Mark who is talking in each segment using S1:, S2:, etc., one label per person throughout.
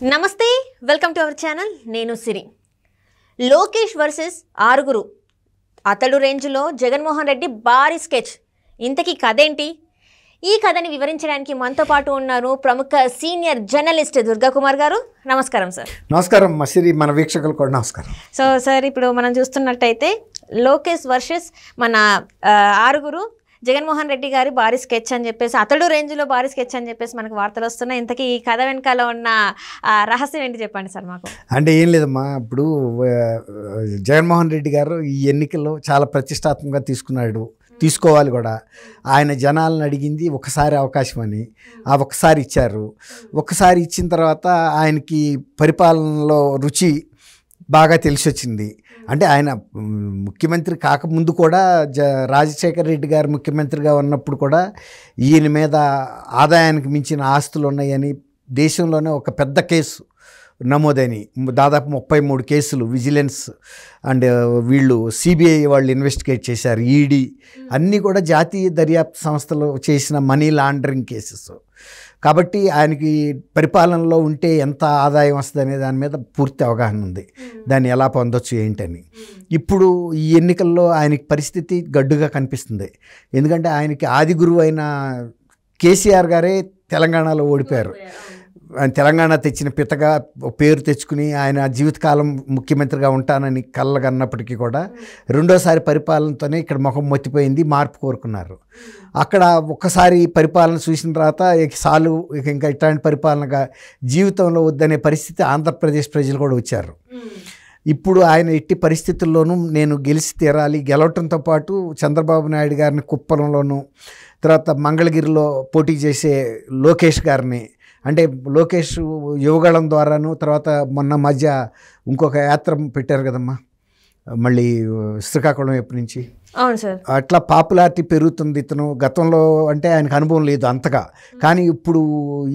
S1: నమస్తే, welcome to our channel. నేను సిరి. Lokesh versus ఆరుగురు, అతడు రేంజ్లో జగన్మోహన్ రెడ్డి భారీ స్కెచ్. ఇంతకీ కథ ఏంటి? ఈ కథని వివరించడానికి మనతో పాటు ఉన్నారు ప్రముఖ సీనియర్ జర్నలిస్ట్ దుర్గా కుమార్ గారు. నమస్కారం సార్.
S2: నమస్కారం మసిరి, మన వీక్షకులు కూడా నమస్కారం.
S1: సో సార్, ఇప్పుడు మనం చూస్తున్నట్టయితే లోకేష్ వర్సెస్ మన ఆరుగురు, జగన్మోహన్ రెడ్డి గారి భారీ స్కెచ్ అని చెప్పేసి, అతడు రేంజ్లో భారీ స్కెచ్ అని చెప్పేసి మనకు వార్తలు వస్తున్నాయి. ఇంతకీ ఈ కథ వెనకాల ఉన్న రహస్యం ఏంటి చెప్పండి సార్ మాకు.
S2: అంటే ఏం లేదమ్మా, ఇప్పుడు జగన్మోహన్ రెడ్డి గారు ఈ ఎన్నికల్లో చాలా ప్రతిష్టాత్మకంగా తీసుకోవాలి కూడా. ఆయన జనాలను అడిగింది ఒకసారి అవకాశం అని, ఆ ఒక్కసారి ఇచ్చారు. ఒక్కసారి ఇచ్చిన తర్వాత ఆయనకి పరిపాలనలో రుచి బాగా తెలిసి వచ్చింది. అంటే ఆయన ముఖ్యమంత్రి కాకముందు కూడా రాజశేఖర రెడ్డి గారు ముఖ్యమంత్రిగా ఉన్నప్పుడు కూడా ఈయన మీద ఆదాయానికి మించిన ఆస్తులు ఉన్నాయని దేశంలోనే ఒక పెద్ద కేసు నమోదని, దాదాపు 33 కేసులు విజిలెన్స్ అండ్ వీళ్ళు సిబిఐ వాళ్ళు ఇన్వెస్టిగేట్ చేశారు. ఈడీ అన్నీ కూడా జాతీయ దర్యాప్తు సంస్థలు చేసిన మనీ లాండరింగ్ కేసెస్. కాబట్టి ఆయనకి పరిపాలనలో ఉంటే ఎంత ఆదాయం వస్తుంది అనే దాని మీద పూర్తి అవగాహన ఉంది, దాన్ని ఎలా పొందొచ్చు ఏంటని. ఇప్పుడు ఈ ఎన్నికల్లో ఆయనకి పరిస్థితి గడ్డుగా కనిపిస్తుంది. ఎందుకంటే ఆయనకి ఆది గురువు అయిన కేసీఆర్ గారే తెలంగాణలో ఓడిపోయారు. ఆయన తెలంగాణ తెచ్చిన పితగా పేరు తెచ్చుకుని ఆయన జీవితకాలం ముఖ్యమంత్రిగా ఉంటానని కళ్ళగన్నప్పటికీ కూడా రెండోసారి పరిపాలనతోనే ఇక్కడ ముఖం మొత్తిపోయింది, మార్పు కోరుకున్నారు. అక్కడ ఒక్కసారి పరిపాలన చూసిన తర్వాత ఇంకా ఇట్లాంటి పరిపాలనగా జీవితంలో వద్దనే పరిస్థితి ఆంధ్రప్రదేశ్ ప్రజలు కూడా వచ్చారు. ఇప్పుడు ఆయన ఎట్టి పరిస్థితుల్లోనూ నేను గెలిచి తీరాలి, గెలవటంతో పాటు చంద్రబాబు నాయుడు గారిని కుప్పంలోనూ, తర్వాత మంగళగిరిలో పోటీ చేసే లోకేష్ గారిని, అంటే లోకేష్ యువగళం ద్వారాను, తర్వాత మొన్న మధ్య ఇంకొక యాత్ర పెట్టారు కదమ్మా మళ్ళీ శ్రీకాకుళం వైపు నుంచి.
S1: అవును సార్.
S2: అట్లా పాపులారిటీ పెరుగుతుంది. ఇతను గతంలో అంటే ఆయనకు అనుభవం లేదు అంతగా, కానీ ఇప్పుడు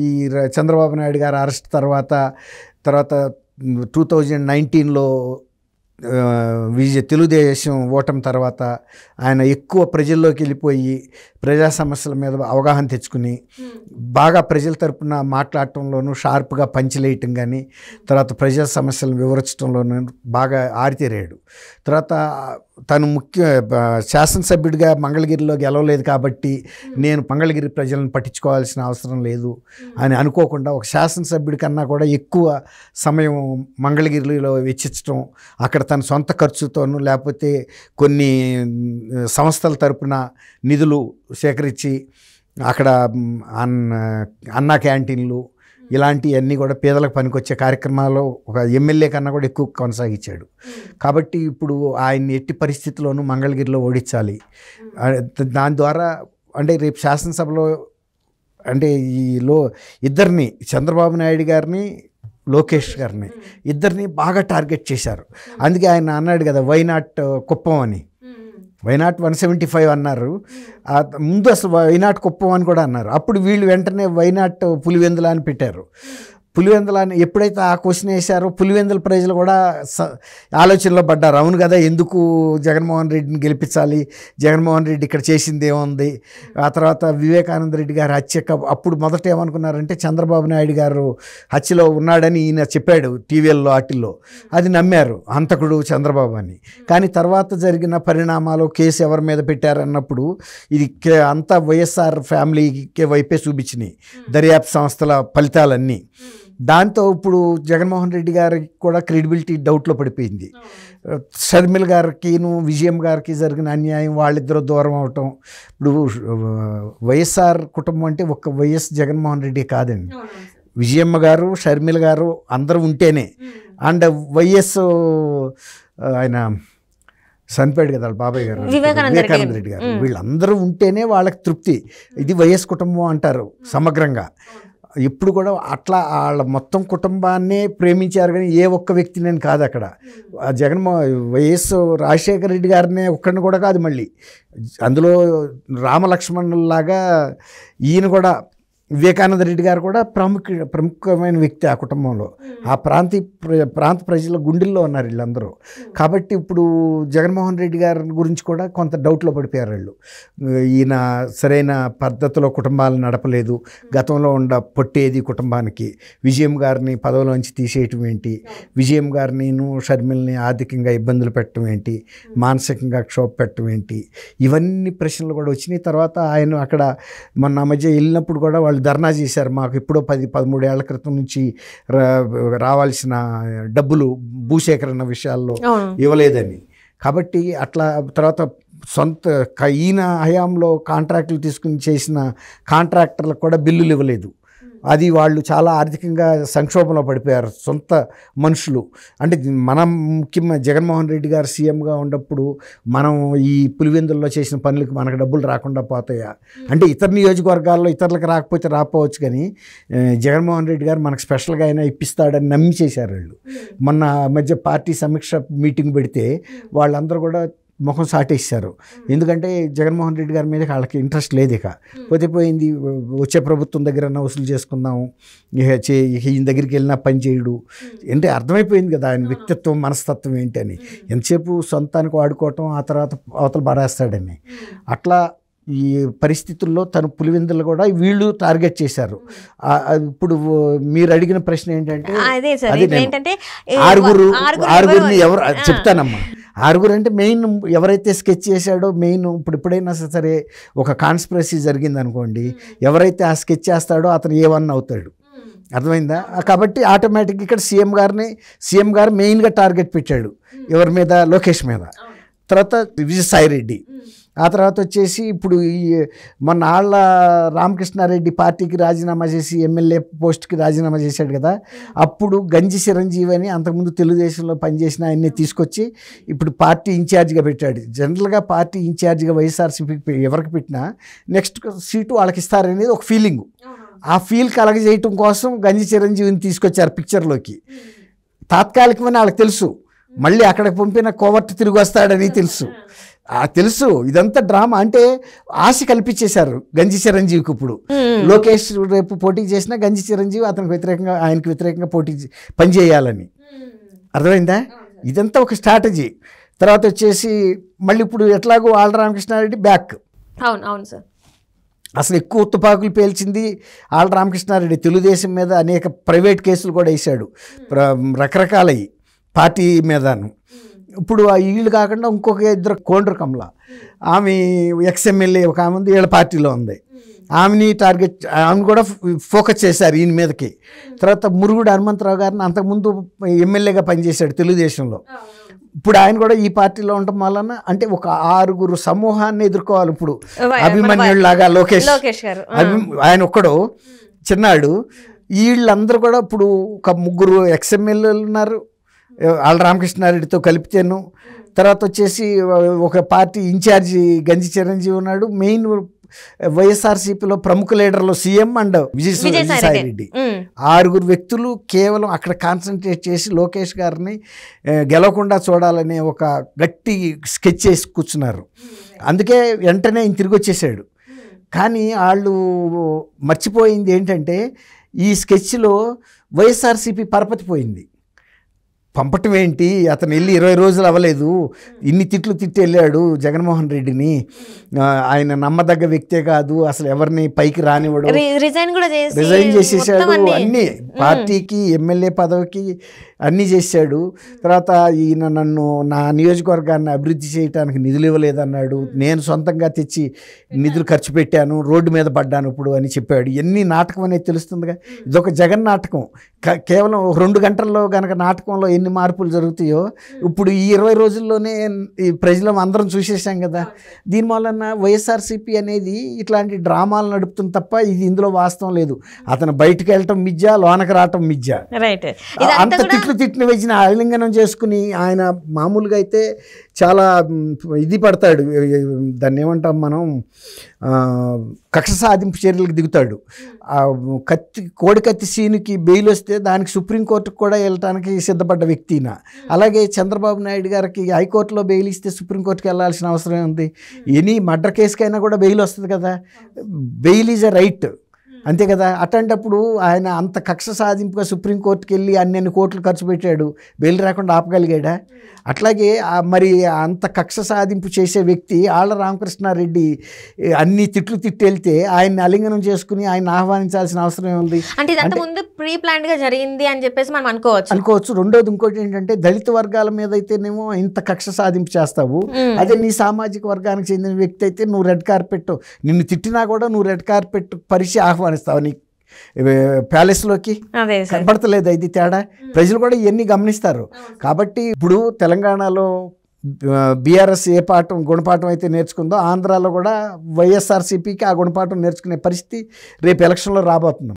S2: ఈ చంద్రబాబు నాయుడు గారు అరెస్ట్ తర్వాత 2019లో తెలుగుదేశం ఓటమి తర్వాత ఆయన ఎక్కువ ప్రజల్లోకి వెళ్ళిపోయి ప్రజా సమస్యల మీద అవగాహన తెచ్చుకుని బాగా ప్రజల తరపున మాట్లాడటంలోనూ, షార్ప్గా పంచిలేయటం కానీ, తర్వాత ప్రజా సమస్యలను వివరించడంలోనూ బాగా ఆరితేరాడు. తర్వాత తను శాసనసభ్యుడిగా మంగళగిరిలో గెలవలేదు కాబట్టి నేను మంగళగిరి ప్రజలను పట్టించుకోవాల్సిన అవసరం లేదు అని అనుకోకుండా ఒక శాసనసభ్యుడి కన్నా కూడా ఎక్కువ సమయం మంగళగిరిలో వెచ్చించడం, అక్కడ తన సొంత ఖర్చుతోనూ లేకపోతే కొన్ని సంస్థల తరపున నిధులు సేకరించి అక్కడ అన్నా క్యాంటీన్లు ఇలాంటివన్నీ కూడా పేదలకు పనికొచ్చే కార్యక్రమాలు ఒక ఎమ్మెల్యే కన్నా కూడా ఎక్కువ కొనసాగించాడు. కాబట్టి ఇప్పుడు ఆయన్ని ఎట్టి పరిస్థితుల్లోనూ మంగళగిరిలో ఓడించాలి. దాని ద్వారా అంటే రేపు శాసనసభలో అంటే ఇద్దరిని, చంద్రబాబు నాయుడు గారిని, లోకేష్ గారిని, ఇద్దరిని బాగా టార్గెట్ చేశారు. అందుకే ఆయన అన్నాడు కదా, వై నాట్ కుప్పం అని. వై నాట్ 175 అన్నారు. ముందు అసలు వై నాట్ కుప్పం అని కూడా అన్నారు. అప్పుడు వీళ్ళు వెంటనే వై నాట్ పులివెందుల అని పెట్టారు. పులివెందుల అని ఎప్పుడైతే ఆ క్వశ్చన్ వేశారో పులివెందుల ప్రజలు కూడా ఆలోచనలో పడ్డారు. అవును కదా, ఎందుకు జగన్మోహన్ రెడ్డిని గెలిపించాలి, జగన్మోహన్ రెడ్డి ఇక్కడ చేసింది ఏముంది. ఆ తర్వాత వివేకానంద రెడ్డి గారు హత్య, అప్పుడు మొదట ఏమనుకున్నారంటే చంద్రబాబు నాయుడు గారు హత్యలో ఉన్నాడని ఈయన చెప్పాడు టీవీల్లో వాటిల్లో, అది నమ్మారు హంతకుడు చంద్రబాబు అని. కానీ తర్వాత జరిగిన పరిణామాలు, కేసు ఎవరి మీద పెట్టారన్నప్పుడు ఇది అంతా వైఎస్ఆర్ ఫ్యామిలీకి వైపే చూపించినాయి దర్యాప్తు సంస్థల ఫలితాలన్నీ. దాంతో ఇప్పుడు జగన్మోహన్ రెడ్డి గారికి కూడా క్రెడిబిలిటీ డౌట్లో పడిపోయింది. షర్మిల గారికిను విజయం గారికి జరిగిన అన్యాయం, వాళ్ళిద్దరూ దూరం అవటం. ఇప్పుడు వైఎస్ఆర్ కుటుంబం అంటే ఒక్క వైఎస్ జగన్మోహన్ రెడ్డి కాదండి, విజయమ్మ గారు, షర్మిల గారు అందరూ ఉంటేనే, అండ్ వైఎస్ ఆయన చనిపోయాడు కదా బాబాయ్ గారు, వివేకానంద రెడ్డి గారు, వీళ్ళందరూ ఉంటేనే వాళ్ళకి తృప్తి. ఇది వైఎస్ కుటుంబం అంటారు సమగ్రంగా. ఇప్పుడు కూడా అట్లా వాళ్ళ మొత్తం కుటుంబాన్నే ప్రేమించారు, కానీ ఏ ఒక్క వ్యక్తిని కాదు. అక్కడ వైఎస్ రాజశేఖర రెడ్డి గారినే ఒక్కడిని కూడా కాదు, మళ్ళీ అందులో రామలక్ష్మణుల్లాగా ఈయన కూడా వివేకానంద రెడ్డి గారు కూడా ప్రముఖమైన వ్యక్తి ఆ కుటుంబంలో. ఆ ప్రాంత ప్రజల గుండెల్లో ఉన్నారు వీళ్ళందరూ. కాబట్టి ఇప్పుడు జగన్మోహన్ రెడ్డి గారి గురించి కూడా కొంత డౌట్లో పడిపోయారు వాళ్ళు. ఈయన సరైన పద్ధతిలో కుటుంబాలను నడపలేదు, గతంలో పొట్టేది కుటుంబానికి, విజయం గారిని పదవిలోంచి తీసేయటం ఏంటి, విజయం గారిని షర్మిల్ని ఆర్థికంగా ఇబ్బందులు పెట్టడం ఏంటి, మానసికంగా క్షోభ పెట్టడం ఏంటి, ఇవన్నీ ప్రశ్నలు కూడా వచ్చినాయి. తర్వాత ఆయన అక్కడ మొన్న మధ్య వెళ్ళినప్పుడు కూడా వాళ్ళు ధర్నా చేశారు, మాకు ఎప్పుడో 10-13 ఏళ్ల క్రితం నుంచి రావాల్సిన డబ్బులు భూసేకరణ విషయాల్లో ఇవ్వలేదని. కాబట్టి అట్లా తర్వాత ఈయన హయాంలో కాంట్రాక్టులు తీసుకుని చేసిన కాంట్రాక్టర్లకు కూడా బిల్లులు ఇవ్వలేదు. అది వాళ్ళు చాలా ఆర్థికంగా సంక్షోభంలో పడిపోయారు సొంత మనుషులు. అంటే మనం ముఖ్యంగా జగన్మోహన్ రెడ్డి గారు సీఎంగా ఉన్నప్పుడు మనం ఈ పులివెందుల్లో చేసిన పనులకు మనకు డబ్బులు రాకుండా పోతాయా అంటే, ఇతర నియోజకవర్గాల్లో ఇతరులకు రాకపోతే రాకపోవచ్చు, కానీ జగన్మోహన్ రెడ్డి గారు మనకు స్పెషల్గా అయినా ఇప్పిస్తాడని నమ్మి చేశారు వాళ్ళు. మొన్న మధ్య పార్టీ సమీక్ష మీటింగ్ పెడితే వాళ్ళందరూ కూడా ముఖం సాటేశారు. ఎందుకంటే జగన్మోహన్ రెడ్డి గారి మీద వాళ్ళకి ఇంట్రెస్ట్ లేదు. ఇక పోయింది, వచ్చే ప్రభుత్వం దగ్గర వసూలు చేసుకుందాము, ఈయన దగ్గరికి వెళ్ళినా పని చేయడు అంటే అర్థమైపోయింది కదా ఆయన వ్యక్తిత్వం మనస్తత్వం ఏంటి అని. ఎంతసేపు సొంతానికి వాడుకోవటం, ఆ తర్వాత అవతల పడేస్తాడని. అట్లా ఈ పరిస్థితుల్లో తను పులివెందులు కూడా వీళ్ళు టార్గెట్ చేశారు. ఇప్పుడు మీరు అడిగిన ప్రశ్న ఏంటంటే, ఆరుగురిని ఎవరు చెప్తానమ్మా. ఆరుగురు అంటే మెయిన్ ఎవరైతే స్కెచ్ చేశాడో మెయిన్, ఎప్పుడైనా సరే ఒక కాన్స్పిరసీ జరిగింది అనుకోండి, ఎవరైతే ఆ స్కెచ్ చేస్తాడో అతను A1 అవుతాడు. అర్థమైందా? కాబట్టి ఆటోమేటిక్గా ఇక్కడ సీఎం గారు మెయిన్గా టార్గెట్ పెట్టాడు ఎవరి మీద, లోకేష్ మీద, తర్వాత విజయసాయిరెడ్డి, ఆ తర్వాత వచ్చేసి ఇప్పుడు ఈ మొన్న ఆళ్ళ రామకృష్ణారెడ్డి పార్టీకి రాజీనామా చేసి ఎమ్మెల్యే పోస్ట్కి రాజీనామా చేశాడు కదా, అప్పుడు గంజి చిరంజీవి అని అంతకుముందు తెలుగుదేశంలో పనిచేసిన ఆయన్ని తీసుకొచ్చి ఇప్పుడు పార్టీ ఇన్ఛార్జిగా పెట్టాడు. జనరల్గా పార్టీ ఇన్ఛార్జిగా వైఎస్ఆర్సీపీకి ఎవరికి పెట్టినా నెక్స్ట్ సీటు వాళ్ళకి ఇస్తారనేది ఒక ఫీలింగు. ఆ ఫీల్ కలగజేయటం కోసం గంజి చిరంజీవిని తీసుకొచ్చారు పిక్చర్లోకి. తాత్కాలికమని వాళ్ళకి తెలుసు, మళ్ళీ అక్కడికి పంపిన కోవర్ట్ తిరిగి వస్తాడని తెలుసు. ఇదంతా డ్రామా అంటే ఆశ కల్పించేశారు గంజి చిరంజీవికి. ఇప్పుడు లోకేష్ రేపు పోటీ చేసినా గంజి చిరంజీవి ఆయనకు వ్యతిరేకంగా పనిచేయాలని. అర్థమైందా? ఇదంతా ఒక స్ట్రాటజీ. తర్వాత వచ్చేసి మళ్ళీ ఇప్పుడు ఎట్లాగో ఆళ్ళ రామకృష్ణారెడ్డి బ్యాక్.
S1: అవును సార్.
S2: అసలు ఎక్కువ తుపాకులు పేల్చింది ఆళ్ళ రామకృష్ణారెడ్డి. తెలుగుదేశం మీద అనేక ప్రైవేట్ కేసులు కూడా వేశాడు, రకరకాలవి పార్టీ మీదను. ఇప్పుడు ఆ వీళ్ళు కాకుండా ఇంకొక ఇద్దరు, కోండ్రు కమల, ఆమె ఎక్స్ఎమ్మెల్యే ఒక ఆమె ఉంది, వీళ్ళ పార్టీలో ఉంది, ఆమెని కూడా ఫోకస్ చేశారు ఈయన మీదకి. తర్వాత మురుగుడు హనుమంతరావు గారిని అంతకుముందు ఎమ్మెల్యేగా పనిచేశాడు తెలుగుదేశంలో, ఇప్పుడు ఆయన కూడా ఈ పార్టీలో ఉండటం వలన అంటే ఒక 6 సమూహాన్ని ఎదుర్కోవాలి ఇప్పుడు. అభిమన్యుడిలాగా లోకేష్ ఆయన ఒక్కడు చిన్నాడు, వీళ్ళందరూ కూడా ఇప్పుడు ఒక 3 ఎక్స్ఎమ్మెల్యేలు ఉన్నారు ఆళ్ళ రామకృష్ణారెడ్డితో కలిపితేను. తర్వాత వచ్చేసి ఒక పార్టీ ఇన్ఛార్జి గంజి చిరంజీవి ఉన్నాడు. మెయిన్ వైఎస్ఆర్సీపీలో ప్రముఖ లీడర్లు సీఎం అండ్ విజయసాయిరెడ్డి. 6 వ్యక్తులు కేవలం అక్కడ కాన్సన్ట్రేట్ చేసి లోకేష్ గారిని గెలవకుండా చూడాలనే ఒక గట్టి స్కెచ్ చేసి కూర్చున్నారు. అందుకే వెంటనే ఈయన తిరిగి వచ్చేసాడు. కానీ వాళ్ళు మర్చిపోయింది ఏంటంటే, ఈ స్కెచ్లో వైఎస్ఆర్సీపీ పరపతి పోయింది. పంపటం ఏంటి, అతను వెళ్ళి 20 రోజులు అవ్వలేదు, ఇన్ని తిట్లు తిట్టి వెళ్ళాడు జగన్మోహన్ రెడ్డిని, ఆయన నమ్మదగ్గ వ్యక్తే కాదు, అసలు ఎవరిని పైకి రానివ్వడు, రిజైన్ చేసేసాడు, అన్నీ పార్టీకి ఎమ్మెల్యే పదవికి అన్నీ చేశాడు. తర్వాత ఈయన నా నియోజకవర్గాన్ని అభివృద్ధి చేయడానికి నిధులు ఇవ్వలేదన్నాడు, నేను సొంతంగా తెచ్చి నిధులు ఖర్చు పెట్టాను, రోడ్డు మీద పడ్డాను ఇప్పుడు అని చెప్పాడు. ఎన్ని నాటకం అనేది తెలుస్తుందిగా, ఇదొక జగన్ నాటకం. కేవలం 2 గంటల్లో కనుక నాటకంలో ఎన్ని మార్పులు జరుగుతాయో ఇప్పుడు ఈ 20 రోజుల్లోనే ఈ ప్రజలు అందరం చూసేసాం కదా. దీనివలన వైఎస్ఆర్సీపీ అనేది ఇట్లాంటి డ్రామాలు నడుపుతుంది తప్ప ఇది ఇందులో వాస్తవం లేదు. అతను బయటకు వెళ్ళటం మిథ్య, లోనకి రావటం మిథ్య. అంత తిట్టిన వేసిన ఆలింగనం చేసుకుని ఆయన మామూలుగా అయితే చాలా ఇది పడతాడు, దాన్ని ఏమంటాం మనం, కక్ష సాధింపు చర్యలకు దిగుతాడు. కోడికత్తి సీనుకి బెయిల్ వస్తే దానికి సుప్రీంకోర్టుకు కూడా వెళ్ళటానికి సిద్ధపడ్డ వ్యక్తిన. అలాగే చంద్రబాబు నాయుడు గారికి హైకోర్టులో బెయిల్ ఇస్తే సుప్రీంకోర్టుకి వెళ్ళాల్సిన అవసరం ఉంది. ఎనీ మర్డర్ కేసుకైనా కూడా బెయిల్ వస్తుంది కదా. Bail is a right. అంతే కదా. అట్లాంటప్పుడు ఆయన అంత కక్ష సాధింపుగా సుప్రీంకోర్టుకి వెళ్ళి అన్ని కోట్లు ఖర్చు పెట్టాడు, బెయిల్ రాకుండా ఆపగలిగాడా? అట్లాగే మరి అంత కక్ష సాధింపు చేసే వ్యక్తి ఆళ్ల రామకృష్ణారెడ్డి అన్ని తిట్లు తిట్టెళ్తే ఆయన్ని అలింగనం చేసుకుని ఆయన ఆహ్వానించాల్సిన అవసరం ఏముంది?
S1: అంటే ఇదంతా ముందు ప్రీ ప్లాన్డ్ గా జరిగింది అని చెప్పేసి మనం అనుకోవచ్చు.
S2: రెండోది ఇంకోటి ఏంటంటే, దళిత వర్గాల మీద అయితేనేమో ఇంత కక్ష సాధింపు చేస్తావు, అదే నీ సామాజిక వర్గానికి చెందిన వ్యక్తి అయితే నువ్వు రెడ్ కార్పెట్, నిన్ను తిట్టినా కూడా నువ్వు రెడ్ కార్పెట్ పరిచి ఆహ్వానిస్తావు నీ ప్యాలెస్లోకి. కనపడతలేదు ఇది తేడా. ప్రజలు కూడా ఇవన్నీ గమనిస్తారు. కాబట్టి ఇప్పుడు తెలంగాణలో బీఆర్ఎస్ ఏ గుణపాఠం అయితే నేర్చుకుందో, ఆంధ్రాలో కూడా వైఎస్ఆర్సీపీకి ఆ గుణపాఠం నేర్చుకునే పరిస్థితి రేపు ఎలక్షన్లో రాబోతుంది.